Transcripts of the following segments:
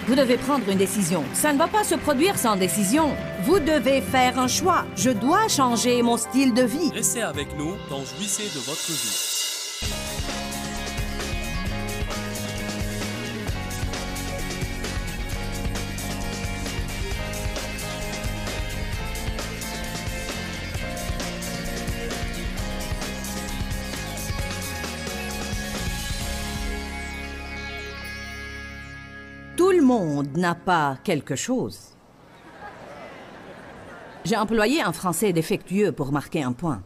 Vous devez prendre une décision. Ça ne va pas se produire sans décision. Vous devez faire un choix. Je dois changer mon style de vie. Restez avec nous dans Jouissez de votre vie. Tout le monde n'a pas quelque chose. J'ai employé un français défectueux pour marquer un point.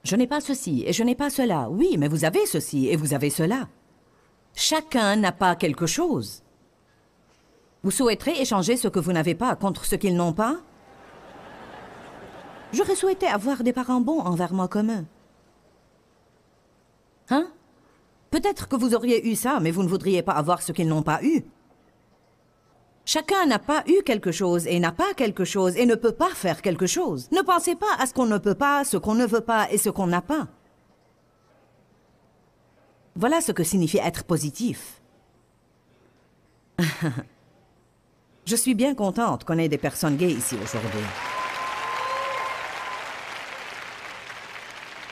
Je n'ai pas ceci et je n'ai pas cela. Oui, mais vous avez ceci et vous avez cela. Chacun n'a pas quelque chose. Vous souhaiterez échanger ce que vous n'avez pas contre ce qu'ils n'ont pas? J'aurais souhaité avoir des parents bons envers moi comme eux. Hein? Peut-être que vous auriez eu ça, mais vous ne voudriez pas avoir ce qu'ils n'ont pas eu. Chacun n'a pas eu quelque chose et n'a pas quelque chose et ne peut pas faire quelque chose. Ne pensez pas à ce qu'on ne peut pas, ce qu'on ne veut pas et ce qu'on n'a pas. Voilà ce que signifie être positif. Je suis bien contente qu'on ait des personnes gays ici aujourd'hui.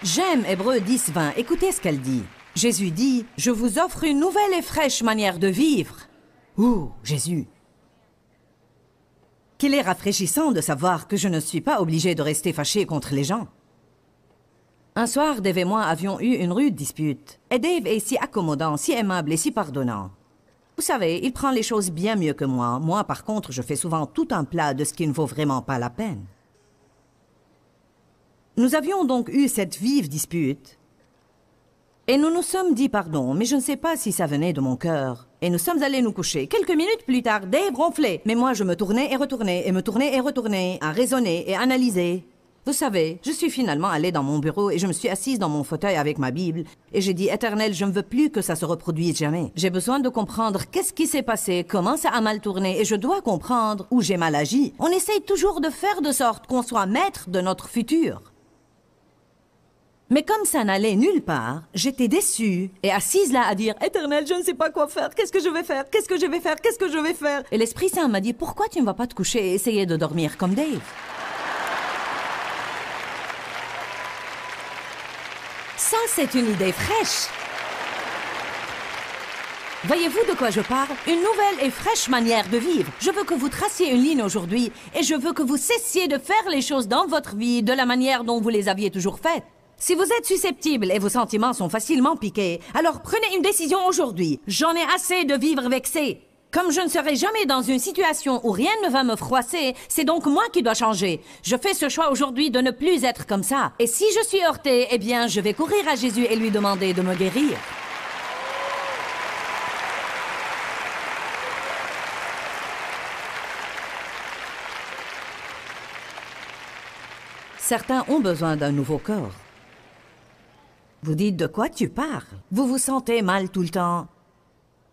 J'aime Hébreux 10:20. Écoutez ce qu'elle dit. Jésus dit, « Je vous offre une nouvelle et fraîche manière de vivre. » Ouh, Jésus! Qu'il est rafraîchissant de savoir que je ne suis pas obligée de rester fâchée contre les gens. Un soir, Dave et moi avions eu une rude dispute. Et Dave est si accommodant, si aimable et si pardonnant. Vous savez, il prend les choses bien mieux que moi. Moi, par contre, je fais souvent tout un plat de ce qui ne vaut vraiment pas la peine. Nous avions donc eu cette vive dispute. Et nous nous sommes dit pardon, mais je ne sais pas si ça venait de mon cœur. Et nous sommes allés nous coucher. Quelques minutes plus tard, Dave ronflait. Mais moi, je me tournais et retournais, et me tournais et retournais, à raisonner et analyser. Vous savez, je suis finalement allée dans mon bureau et je me suis assise dans mon fauteuil avec ma Bible. Et j'ai dit, Éternel, je ne veux plus que ça se reproduise jamais. J'ai besoin de comprendre qu'est-ce qui s'est passé, comment ça a mal tourné, et je dois comprendre où j'ai mal agi. On essaye toujours de faire de sorte qu'on soit maître de notre futur. Mais comme ça n'allait nulle part, j'étais déçue et assise là à dire « Éternel, je ne sais pas quoi faire, qu'est-ce que je vais faire, qu'est-ce que je vais faire, qu'est-ce que je vais faire ?» Et l'Esprit Saint m'a dit « Pourquoi tu ne vas pas te coucher et essayer de dormir comme Dave ?» Ça, c'est une idée fraîche. Voyez-vous de quoi je parle? Une nouvelle et fraîche manière de vivre. Je veux que vous traciez une ligne aujourd'hui et je veux que vous cessiez de faire les choses dans votre vie de la manière dont vous les aviez toujours faites. Si vous êtes susceptible et vos sentiments sont facilement piqués, alors prenez une décision aujourd'hui. J'en ai assez de vivre vexé. Comme je ne serai jamais dans une situation où rien ne va me froisser, c'est donc moi qui dois changer. Je fais ce choix aujourd'hui de ne plus être comme ça. Et si je suis heurtée, eh bien, je vais courir à Jésus et lui demander de me guérir. Certains ont besoin d'un nouveau corps. Vous dites de quoi tu parles? Vous vous sentez mal tout le temps.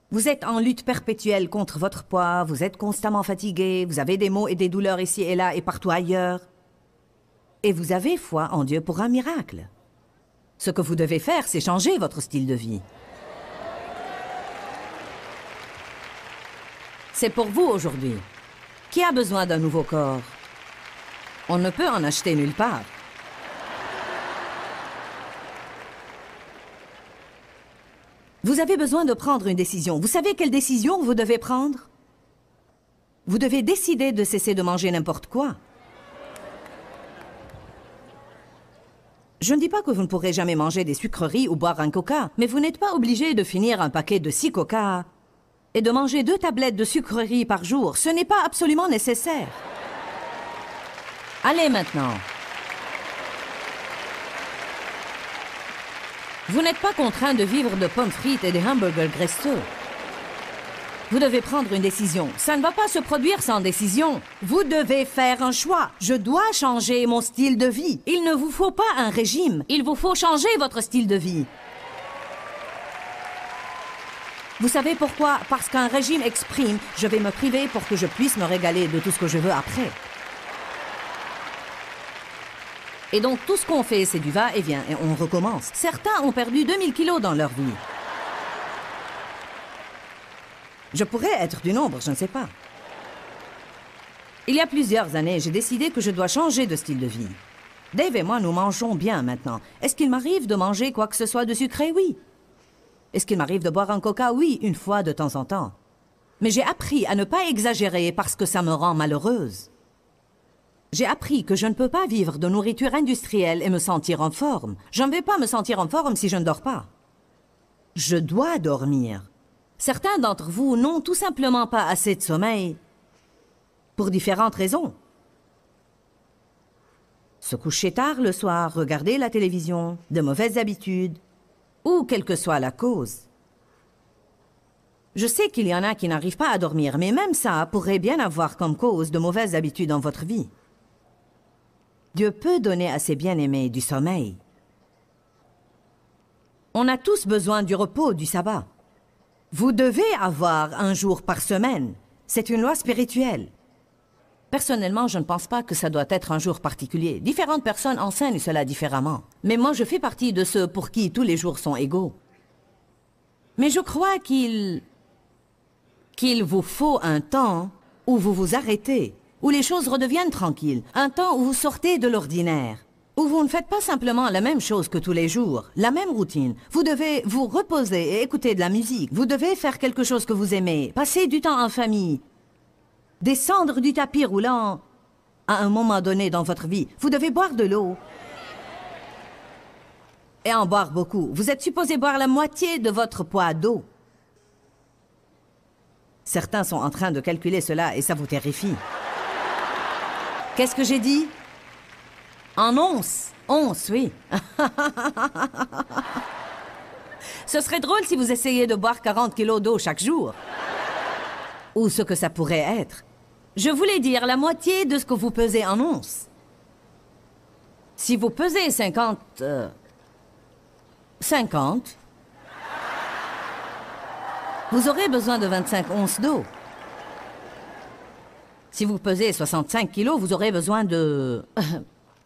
Vous êtes en lutte perpétuelle contre votre poids, vous êtes constamment fatigué, vous avez des maux et des douleurs ici et là et partout ailleurs. Et vous avez foi en Dieu pour un miracle. Ce que vous devez faire, c'est changer votre style de vie. C'est pour vous aujourd'hui. Qui a besoin d'un nouveau corps? On ne peut en acheter nulle part. Vous avez besoin de prendre une décision. Vous savez quelle décision vous devez prendre? Vous devez décider de cesser de manger n'importe quoi. Je ne dis pas que vous ne pourrez jamais manger des sucreries ou boire un coca, mais vous n'êtes pas obligé de finir un paquet de 6 coca et de manger 2 tablettes de sucreries par jour. Ce n'est pas absolument nécessaire. Allez maintenant. Vous n'êtes pas contraint de vivre de pommes frites et des hamburgers graisseux. Vous devez prendre une décision. Ça ne va pas se produire sans décision. Vous devez faire un choix. Je dois changer mon style de vie. Il ne vous faut pas un régime. Il vous faut changer votre style de vie. Vous savez pourquoi? Parce qu'un régime exprime « je vais me priver pour que je puisse me régaler de tout ce que je veux après ». Et donc, tout ce qu'on fait, c'est du va-et-vient, et on recommence. Certains ont perdu 2000 kilos dans leur vie. Je pourrais être du nombre, je ne sais pas. Il y a plusieurs années, j'ai décidé que je dois changer de style de vie. Dave et moi, nous mangeons bien maintenant. Est-ce qu'il m'arrive de manger quoi que ce soit de sucré? Oui. Est-ce qu'il m'arrive de boire un coca? Oui, une fois de temps en temps. Mais j'ai appris à ne pas exagérer parce que ça me rend malheureuse. J'ai appris que je ne peux pas vivre de nourriture industrielle et me sentir en forme. Je ne vais pas me sentir en forme si je ne dors pas. Je dois dormir. Certains d'entre vous n'ont tout simplement pas assez de sommeil pour différentes raisons. Se coucher tard le soir, regarder la télévision, de mauvaises habitudes, ou quelle que soit la cause. Je sais qu'il y en a qui n'arrivent pas à dormir, mais même ça pourrait bien avoir comme cause de mauvaises habitudes dans votre vie. Dieu peut donner à ses bien-aimés du sommeil. On a tous besoin du repos, du sabbat. Vous devez avoir un jour par semaine. C'est une loi spirituelle. Personnellement, je ne pense pas que ça doit être un jour particulier. Différentes personnes enseignent cela différemment. Mais moi, je fais partie de ceux pour qui tous les jours sont égaux. Mais je crois qu'il vous faut un temps où vous vous arrêtez, où les choses redeviennent tranquilles, un temps où vous sortez de l'ordinaire, où vous ne faites pas simplement la même chose que tous les jours, la même routine. Vous devez vous reposer et écouter de la musique. Vous devez faire quelque chose que vous aimez, passer du temps en famille, descendre du tapis roulant à un moment donné dans votre vie. Vous devez boire de l'eau et en boire beaucoup. Vous êtes supposé boire la moitié de votre poids d'eau. Certains sont en train de calculer cela et ça vous terrifie. Qu'est-ce que j'ai dit? En onces. Onces, oui. Ce serait drôle si vous essayiez de boire 40 kilos d'eau chaque jour. Ou ce que ça pourrait être. Je voulais dire la moitié de ce que vous pesez en onces. Si vous pesez 50... vous aurez besoin de 25 onces d'eau. Si vous pesez 65 kilos, vous aurez besoin de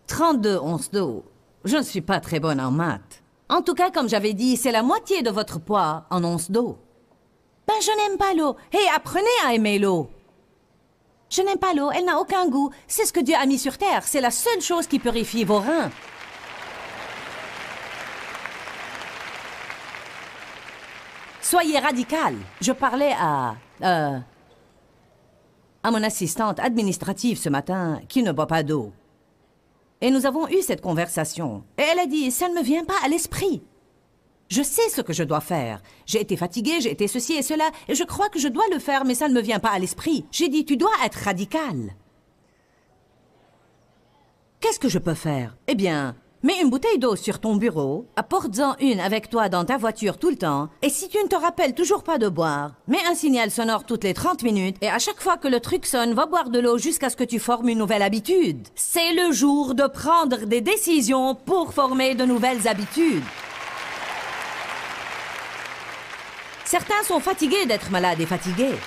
32 onces d'eau. Je ne suis pas très bonne en maths. En tout cas, comme j'avais dit, c'est la moitié de votre poids en onces d'eau. Ben, je n'aime pas l'eau. Hé, apprenez à aimer l'eau. Je n'aime pas l'eau, elle n'a aucun goût. C'est ce que Dieu a mis sur terre. C'est la seule chose qui purifie vos reins. Soyez radical. Je parlais à mon assistante administrative ce matin qui ne boit pas d'eau. Et nous avons eu cette conversation. Et elle a dit, ça ne me vient pas à l'esprit. Je sais ce que je dois faire. J'ai été fatiguée, j'ai été ceci et cela, et je crois que je dois le faire, mais ça ne me vient pas à l'esprit. J'ai dit, tu dois être radical. Qu'est-ce que je peux faire? Eh bien, mets une bouteille d'eau sur ton bureau, apporte-en une avec toi dans ta voiture tout le temps, et si tu ne te rappelles toujours pas de boire, mets un signal sonore toutes les 30 minutes, et à chaque fois que le truc sonne, va boire de l'eau jusqu'à ce que tu formes une nouvelle habitude. C'est le jour de prendre des décisions pour former de nouvelles habitudes. Certains sont fatigués d'être malades et fatigués.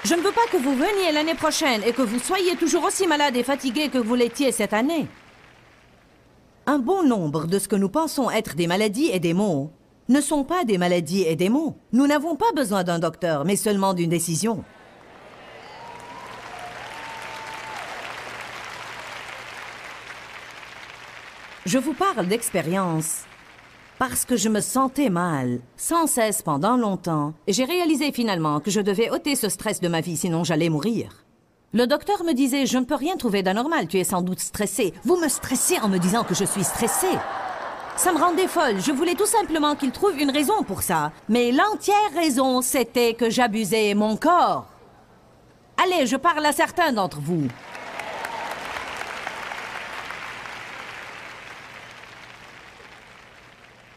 Je ne veux pas que vous veniez l'année prochaine et que vous soyez toujours aussi malade et fatigué que vous l'étiez cette année. Un bon nombre de ce que nous pensons être des maladies et des maux ne sont pas des maladies et des maux. Nous n'avons pas besoin d'un docteur, mais seulement d'une décision. Je vous parle d'expérience parce que je me sentais mal, sans cesse pendant longtemps, et j'ai réalisé finalement que je devais ôter ce stress de ma vie, sinon j'allais mourir. Le docteur me disait, je ne peux rien trouver d'anormal, tu es sans doute stressée. Vous me stressez en me disant que je suis stressée. Ça me rendait folle, je voulais tout simplement qu'il trouve une raison pour ça. Mais l'entière raison, c'était que j'abusais mon corps. Allez, je parle à certains d'entre vous.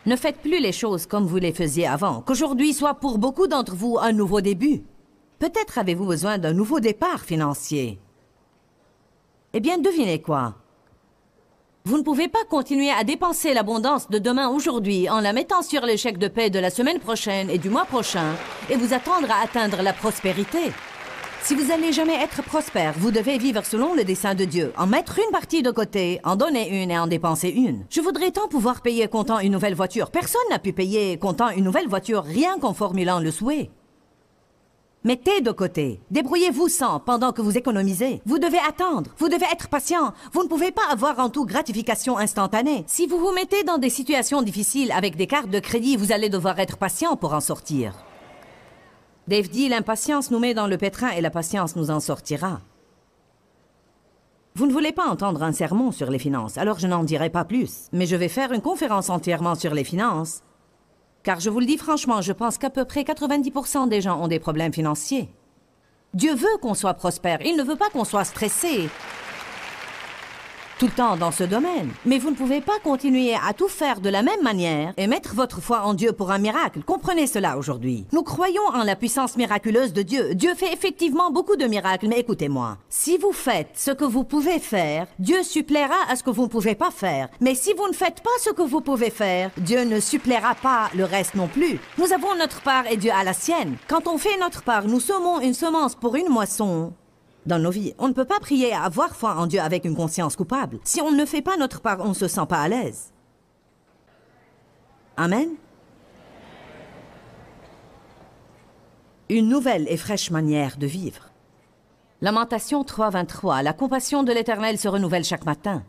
Ne faites plus les choses comme vous les faisiez avant. Qu'aujourd'hui soit pour beaucoup d'entre vous un nouveau début. Peut-être avez-vous besoin d'un nouveau départ financier. Eh bien, devinez quoi? Vous ne pouvez pas continuer à dépenser l'abondance de demain aujourd'hui en la mettant sur les chèques de paie de la semaine prochaine et du mois prochain et vous attendre à atteindre la prospérité. Si vous n'allez jamais être prospère, vous devez vivre selon le dessein de Dieu, en mettre une partie de côté, en donner une et en dépenser une. Je voudrais tant pouvoir payer comptant une nouvelle voiture. Personne n'a pu payer comptant une nouvelle voiture rien qu'en formulant le souhait. Mettez de côté. Débrouillez-vous sans pendant que vous économisez. Vous devez attendre. Vous devez être patient. Vous ne pouvez pas avoir en tout gratification instantanée. Si vous vous mettez dans des situations difficiles avec des cartes de crédit, vous allez devoir être patient pour en sortir. Dave dit, l'impatience nous met dans le pétrin et la patience nous en sortira. Vous ne voulez pas entendre un sermon sur les finances, alors je n'en dirai pas plus. Mais je vais faire une conférence entièrement sur les finances. Car je vous le dis franchement, je pense qu'à peu près 90% des gens ont des problèmes financiers. Dieu veut qu'on soit prospère, il ne veut pas qu'on soit stressé tout le temps dans ce domaine. Mais vous ne pouvez pas continuer à tout faire de la même manière et mettre votre foi en Dieu pour un miracle. Comprenez cela aujourd'hui. Nous croyons en la puissance miraculeuse de Dieu. Dieu fait effectivement beaucoup de miracles, mais écoutez-moi. Si vous faites ce que vous pouvez faire, Dieu suppléera à ce que vous ne pouvez pas faire. Mais si vous ne faites pas ce que vous pouvez faire, Dieu ne suppléera pas le reste non plus. Nous avons notre part et Dieu a la sienne. Quand on fait notre part, nous semons une semence pour une moisson. Dans nos vies, on ne peut pas prier à avoir foi en Dieu avec une conscience coupable. Si on ne fait pas notre part, on ne se sent pas à l'aise. Amen. Une nouvelle et fraîche manière de vivre. Lamentation 3:23. La compassion de l'Éternel se renouvelle chaque matin.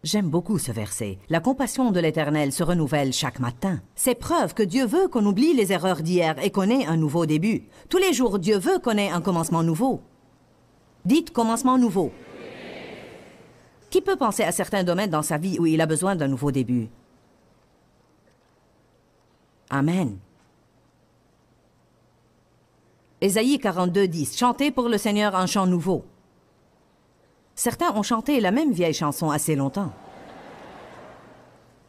J'aime beaucoup ce verset. La compassion de l'Éternel se renouvelle chaque matin. C'est preuve que Dieu veut qu'on oublie les erreurs d'hier et qu'on ait un nouveau début. Tous les jours, Dieu veut qu'on ait un commencement nouveau. Dites commencement nouveau. Qui peut penser à certains domaines dans sa vie où il a besoin d'un nouveau début? Amen. Ésaïe 42:10. Chantez pour le Seigneur un chant nouveau. Certains ont chanté la même vieille chanson assez longtemps.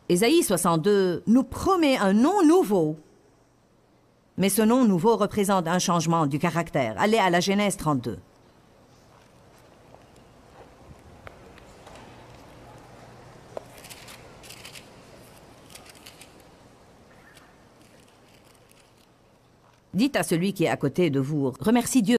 Ésaïe 62 nous promet un nom nouveau. Mais ce nom nouveau représente un changement du caractère. Allez à la Genèse 32. Dites à celui qui est à côté de vous, remercie Dieu.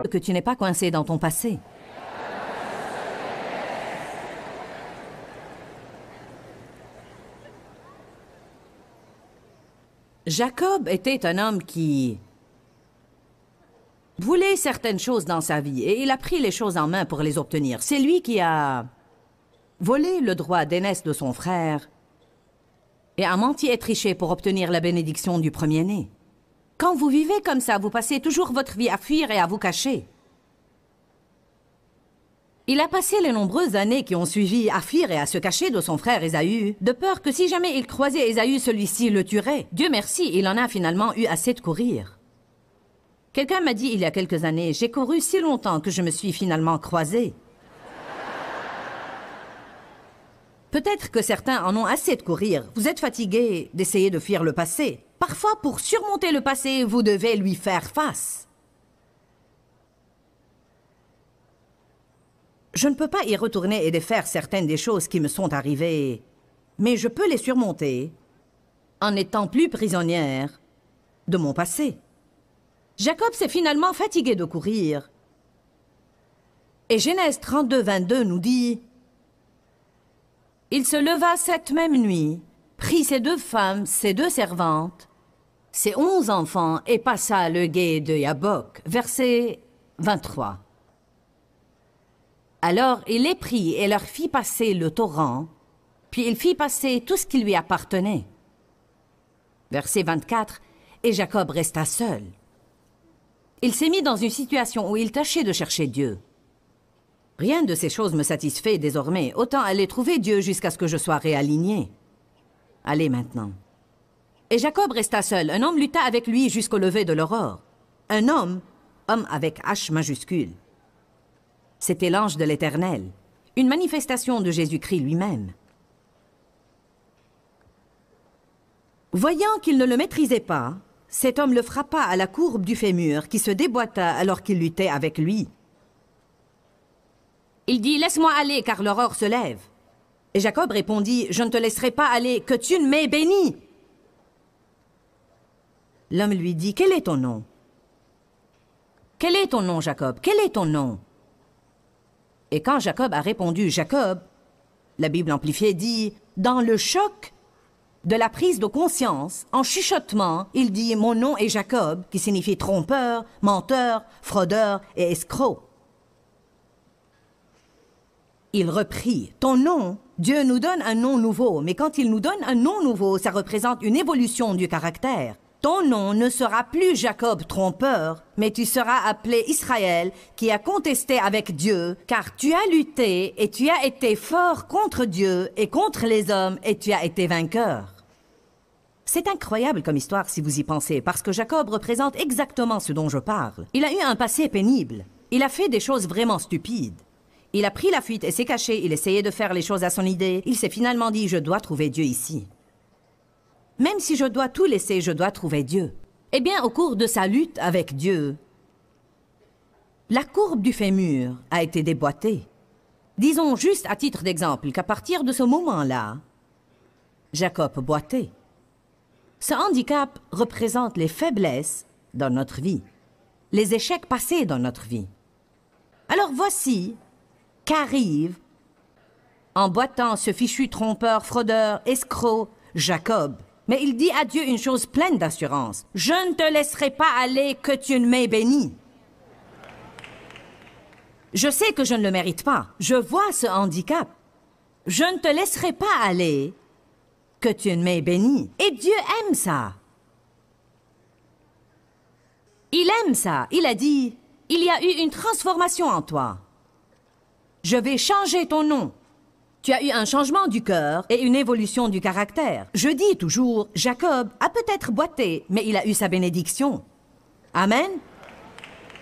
Que tu n'es pas coincé dans ton passé. Jacob était un homme qui voulait certaines choses dans sa vie et il a pris les choses en main pour les obtenir. C'est lui qui a volé le droit d'aînesse de son frère et a menti et triché pour obtenir la bénédiction du premier-né. Quand vous vivez comme ça, vous passez toujours votre vie à fuir et à vous cacher. Il a passé les nombreuses années qui ont suivi à fuir et à se cacher de son frère Ésaü, de peur que si jamais il croisait Ésaü, celui-ci le tuerait. Dieu merci, il en a finalement eu assez de courir. Quelqu'un m'a dit il y a quelques années, j'ai couru si longtemps que je me suis finalement croisé. Peut-être que certains en ont assez de courir. Vous êtes fatigués d'essayer de fuir le passé. Parfois, pour surmonter le passé, vous devez lui faire face. Je ne peux pas y retourner et défaire certaines des choses qui me sont arrivées, mais je peux les surmonter en n'étant plus prisonnière de mon passé. Jacob s'est finalement fatigué de courir. Et Genèse 32, 22 nous dit « Il se leva cette même nuit, prit ses 2 femmes, ses 2 servantes, ses 11 enfants et passa le gué de Yabok. » Verset 23. Alors il les prit et leur fit passer le torrent, puis il fit passer tout ce qui lui appartenait. Verset 24. Et Jacob resta seul. Il s'est mis dans une situation où il tâchait de chercher Dieu. Rien de ces choses me satisfait désormais. Autant aller trouver Dieu jusqu'à ce que je sois réaligné. Allez maintenant. Et Jacob resta seul. Un homme lutta avec lui jusqu'au lever de l'aurore. Un homme, homme avec H majuscule. C'était l'ange de l'Éternel, une manifestation de Jésus-Christ lui-même. Voyant qu'il ne le maîtrisait pas, cet homme le frappa à la courbe du fémur qui se déboîta alors qu'il luttait avec lui. Il dit « Laisse-moi aller, car l'aurore se lève. » Et Jacob répondit « Je ne te laisserai pas aller, que tu ne m'aies béni. » L'homme lui dit « Quel est ton nom? »« Quel est ton nom, Jacob? Quel est ton nom? » Et quand Jacob a répondu « Jacob », la Bible amplifiée dit « Dans le choc de la prise de conscience, en chuchotement, il dit « Mon nom est Jacob », qui signifie trompeur, menteur, fraudeur et escroc. Il reprit « Ton nom, Dieu nous donne un nom nouveau, mais quand il nous donne un nom nouveau, ça représente une évolution du caractère. Ton nom ne sera plus Jacob trompeur, mais tu seras appelé Israël, qui a contesté avec Dieu, car tu as lutté et tu as été fort contre Dieu et contre les hommes et tu as été vainqueur. » C'est incroyable comme histoire si vous y pensez, parce que Jacob représente exactement ce dont je parle. Il a eu un passé pénible. Il a fait des choses vraiment stupides. Il a pris la fuite et s'est caché, il essayait de faire les choses à son idée. Il s'est finalement dit « Je dois trouver Dieu ici. » Même si je dois tout laisser, je dois trouver Dieu. Eh bien, au cours de sa lutte avec Dieu, la courbe du fémur a été déboîtée. Disons juste à titre d'exemple qu'à partir de ce moment-là, Jacob boitait. Ce handicap représente les faiblesses dans notre vie, les échecs passés dans notre vie. Alors voici qu'arrive, en boitant ce fichu trompeur, fraudeur, escroc, Jacob. Mais il dit à Dieu une chose pleine d'assurance. « Je ne te laisserai pas aller que tu ne m'aies béni. » Je sais que je ne le mérite pas. Je vois ce handicap. Je ne te laisserai pas aller que tu ne m'aies béni. Et Dieu aime ça. Il aime ça. Il a dit, il y a eu une transformation en toi. Je vais changer ton nom. Tu as eu un changement du cœur et une évolution du caractère. Je dis toujours, Jacob a peut-être boité, mais il a eu sa bénédiction. Amen.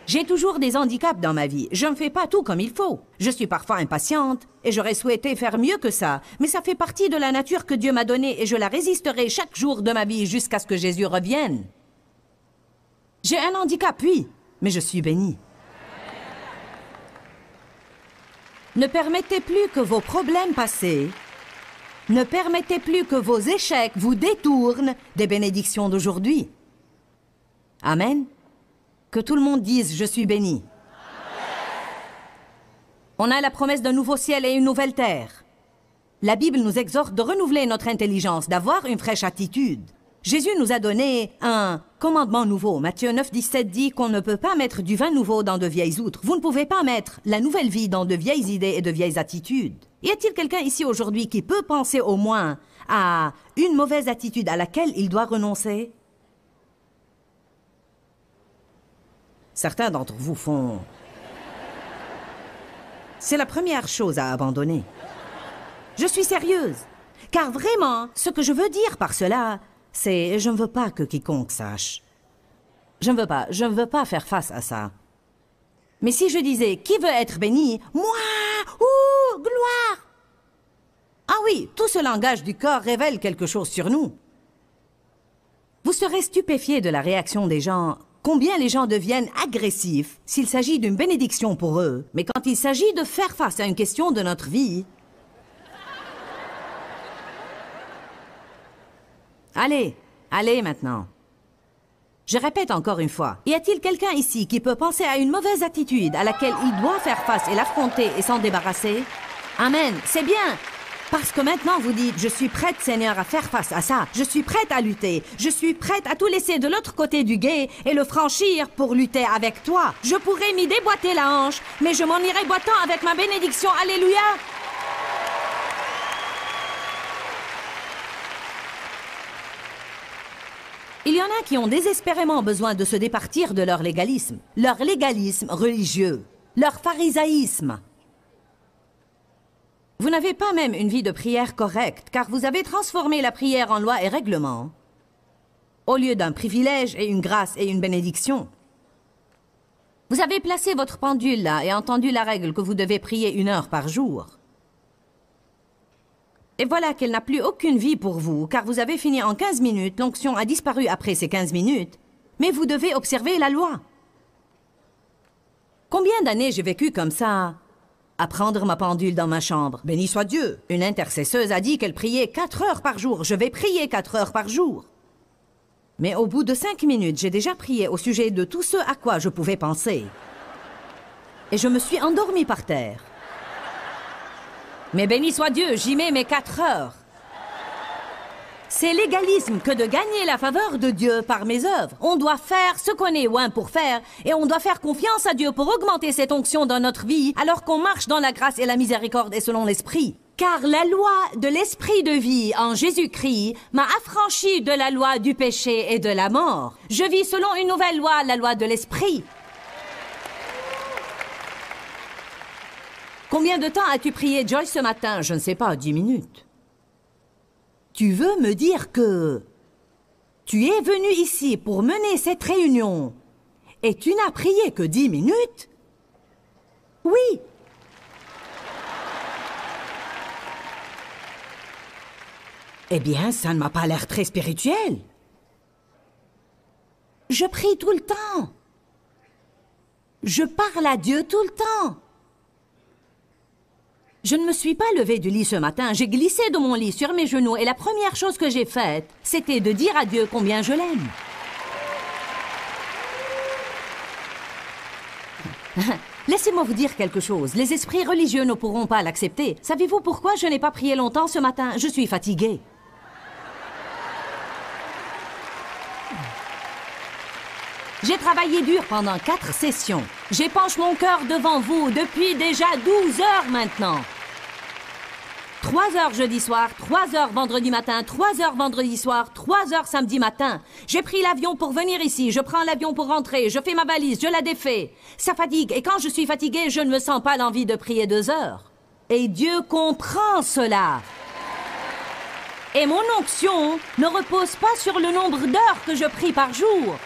J'ai toujours des handicaps dans ma vie. Je ne fais pas tout comme il faut. Je suis parfois impatiente et j'aurais souhaité faire mieux que ça. Mais ça fait partie de la nature que Dieu m'a donnée et je la résisterai chaque jour de ma vie jusqu'à ce que Jésus revienne. J'ai un handicap, oui, mais je suis bénie. Ne permettez plus que vos problèmes passés, ne permettez plus que vos échecs vous détournent des bénédictions d'aujourd'hui. Amen. Que tout le monde dise « Je suis béni ». On a la promesse d'un nouveau ciel et une nouvelle terre. La Bible nous exhorte de renouveler notre intelligence, d'avoir une fraîche attitude. Jésus nous a donné un commandement nouveau. Matthieu 9, 17 dit qu'on ne peut pas mettre du vin nouveau dans de vieilles outres. Vous ne pouvez pas mettre la nouvelle vie dans de vieilles idées et de vieilles attitudes. Y a-t-il quelqu'un ici aujourd'hui qui peut penser au moins à une mauvaise attitude à laquelle il doit renoncer? Certains d'entre vous font... C'est la première chose à abandonner. Je suis sérieuse, car vraiment, ce que je veux dire par cela, c'est « je ne veux pas que quiconque sache ». Je ne veux pas faire face à ça. Mais si je disais « qui veut être béni ?» Moi, ouh, gloire. Ah oui, tout ce langage du corps révèle quelque chose sur nous. Vous serez stupéfiés de la réaction des gens combien les gens deviennent agressifs s'il s'agit d'une bénédiction pour eux. Mais quand il s'agit de faire face à une question de notre vie... Allez, allez maintenant. Je répète encore une fois, y a-t-il quelqu'un ici qui peut penser à une mauvaise attitude à laquelle il doit faire face et l'affronter et s'en débarrasser? Amen, c'est bien. Parce que maintenant vous dites, je suis prête, Seigneur, à faire face à ça. Je suis prête à lutter. Je suis prête à tout laisser de l'autre côté du gué et le franchir pour lutter avec toi. Je pourrais m'y déboîter la hanche, mais je m'en irai boitant avec ma bénédiction. Alléluia. Il y en a qui ont désespérément besoin de se départir de leur légalisme religieux, leur pharisaïsme. Vous n'avez pas même une vie de prière correcte, car vous avez transformé la prière en loi et règlement, au lieu d'un privilège et une grâce et une bénédiction. Vous avez placé votre pendule là et entendu la règle que vous devez prier 1 heure par jour. Et voilà qu'elle n'a plus aucune vie pour vous, car vous avez fini en 15 minutes, l'onction a disparu après ces 15 minutes, mais vous devez observer la loi. Combien d'années j'ai vécu comme ça, à prendre ma pendule dans ma chambre? Béni soit Dieu! Une intercesseuse a dit qu'elle priait 4 heures par jour. Je vais prier 4 heures par jour. Mais au bout de 5 minutes, j'ai déjà prié au sujet de tout ce à quoi je pouvais penser. Et je me suis endormie par terre. Mais béni soit Dieu, j'y mets mes 4 heures. C'est l'égalisme que de gagner la faveur de Dieu par mes œuvres. On doit faire ce qu'on est oint pour faire, et on doit faire confiance à Dieu pour augmenter cette onction dans notre vie, alors qu'on marche dans la grâce et la miséricorde et selon l'Esprit. Car la loi de l'Esprit de vie en Jésus-Christ m'a affranchi de la loi du péché et de la mort. Je vis selon une nouvelle loi, la loi de l'Esprit. Combien de temps as-tu prié, Joyce, ce matin? Je ne sais pas, 10 minutes. Tu veux me dire que tu es venu ici pour mener cette réunion et tu n'as prié que 10 minutes? Oui. Eh bien, ça ne m'a pas l'air très spirituel. Je prie tout le temps. Je parle à Dieu tout le temps. Je ne me suis pas levée du lit ce matin, j'ai glissé de mon lit sur mes genoux et la première chose que j'ai faite, c'était de dire à Dieu combien je l'aime. Laissez-moi vous dire quelque chose, les esprits religieux ne pourront pas l'accepter. Savez-vous pourquoi je n'ai pas prié longtemps ce matin? Je suis fatiguée. J'ai travaillé dur pendant 4 sessions. J'épanche mon cœur devant vous depuis déjà 12 heures maintenant. 3 heures jeudi soir, 3 heures vendredi matin, 3 heures vendredi soir, 3 heures samedi matin. J'ai pris l'avion pour venir ici, je prends l'avion pour rentrer, je fais ma valise, je la défais. Ça fatigue, et quand je suis fatiguée, je ne me sens pas l'envie de prier 2 heures. Et Dieu comprend cela. Et mon onction ne repose pas sur le nombre d'heures que je prie par jour.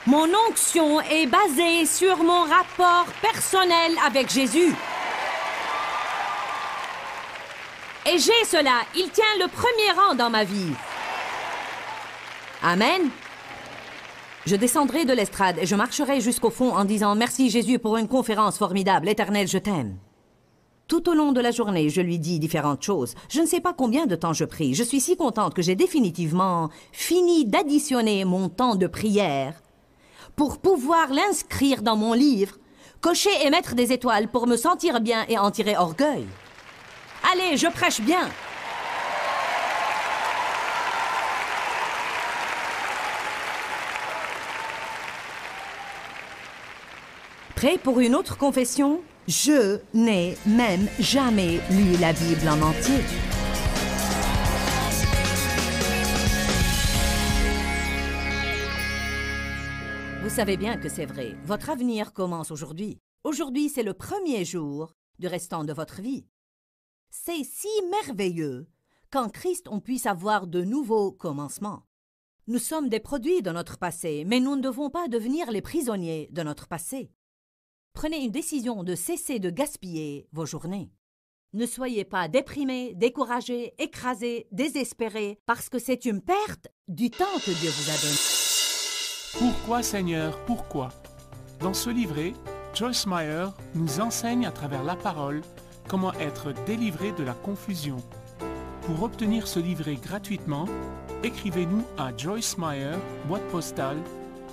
Mon onction est basée sur mon rapport personnel avec Jésus. Et j'ai cela, il tient le premier rang dans ma vie. Amen. Je descendrai de l'estrade et je marcherai jusqu'au fond en disant « Merci Jésus pour une conférence formidable, Éternel, je t'aime ». Tout au long de la journée, je lui dis différentes choses. Je ne sais pas combien de temps je prie. Je suis si contente que j'ai définitivement fini d'additionner mon temps de prière pour pouvoir l'inscrire dans mon livre, cocher et mettre des étoiles pour me sentir bien et en tirer orgueil. Allez, je prêche bien. Prêt pour une autre confession? Je n'ai même jamais lu la Bible en entier. Vous savez bien que c'est vrai. Votre avenir commence aujourd'hui. Aujourd'hui, c'est le premier jour du restant de votre vie. C'est si merveilleux qu'en Christ, on puisse avoir de nouveaux commencements. Nous sommes des produits de notre passé, mais nous ne devons pas devenir les prisonniers de notre passé. Prenez une décision de cesser de gaspiller vos journées. Ne soyez pas déprimés, découragés, écrasés, désespérés, parce que c'est une perte du temps que Dieu vous a donné. Pourquoi Seigneur, pourquoi? Dans ce livret, Joyce Meyer nous enseigne à travers la parole comment être délivré de la confusion. Pour obtenir ce livret gratuitement, écrivez-nous à Joyce Meyer, boîte postale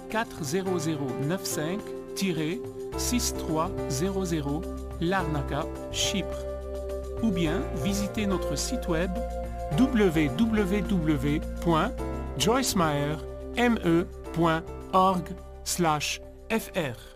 40095-6300 Larnaca, Chypre. Ou bien visitez notre site web www.joycemeyer.org/fr.